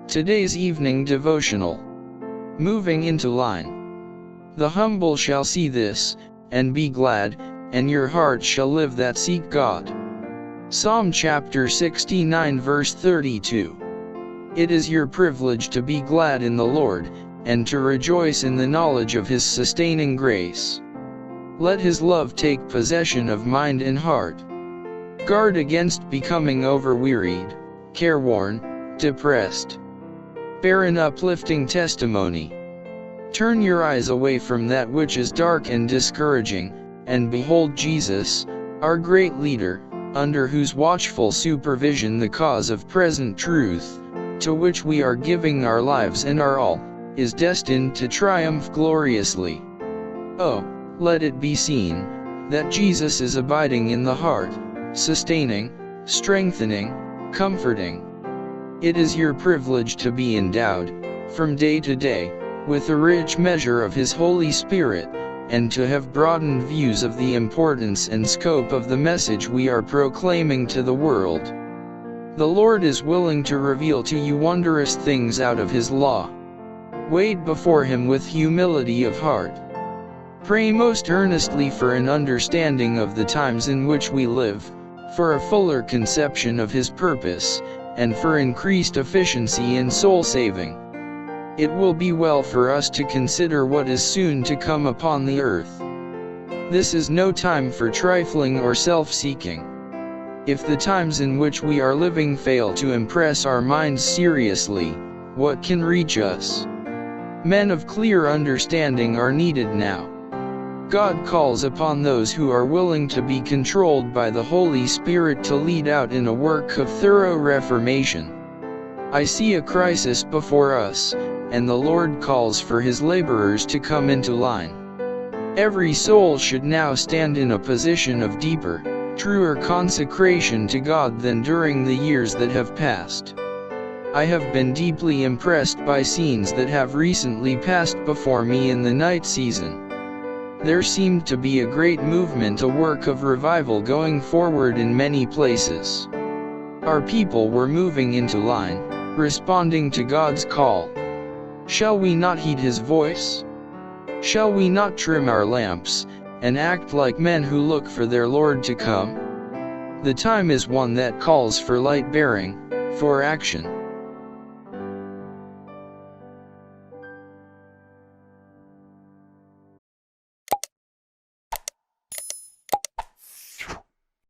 Today's evening devotional. Moving into line. The humble shall see this, and be glad, and your heart shall live that seek God. Psalm chapter 69 verse 32. It is your privilege to be glad in the Lord, and to rejoice in the knowledge of His sustaining grace. Let His love take possession of mind and heart. Guard against becoming overwearied, careworn, depressed. Bear an uplifting testimony. Turn your eyes away from that which is dark and discouraging, and behold Jesus, our great leader, under whose watchful supervision the cause of present truth, to which we are giving our lives and our all, is destined to triumph gloriously. Oh, let it be seen, that Jesus is abiding in the heart, sustaining, strengthening, comforting. It is your privilege to be endowed, from day to day, with a rich measure of His Holy Spirit, and to have broadened views of the importance and scope of the message we are proclaiming to the world. The Lord is willing to reveal to you wondrous things out of His law. Wait before Him with humility of heart. Pray most earnestly for an understanding of the times in which we live, for a fuller conception of His purpose, and for increased efficiency in soul-saving. It will be well for us to consider what is soon to come upon the earth. This is no time for trifling or self-seeking. If the times in which we are living fail to impress our minds seriously, what can reach us? Men of clear understanding are needed now. God calls upon those who are willing to be controlled by the Holy Spirit to lead out in a work of thorough reformation. I see a crisis before us, and the Lord calls for His laborers to come into line. Every soul should now stand in a position of deeper, truer consecration to God than during the years that have passed. I have been deeply impressed by scenes that have recently passed before me in the night season. There seemed to be a great movement, a work of revival going forward in many places. Our people were moving into line, responding to God's call. Shall we not heed His voice? Shall we not trim our lamps, and act like men who look for their Lord to come? The time is one that calls for light bearing, for action.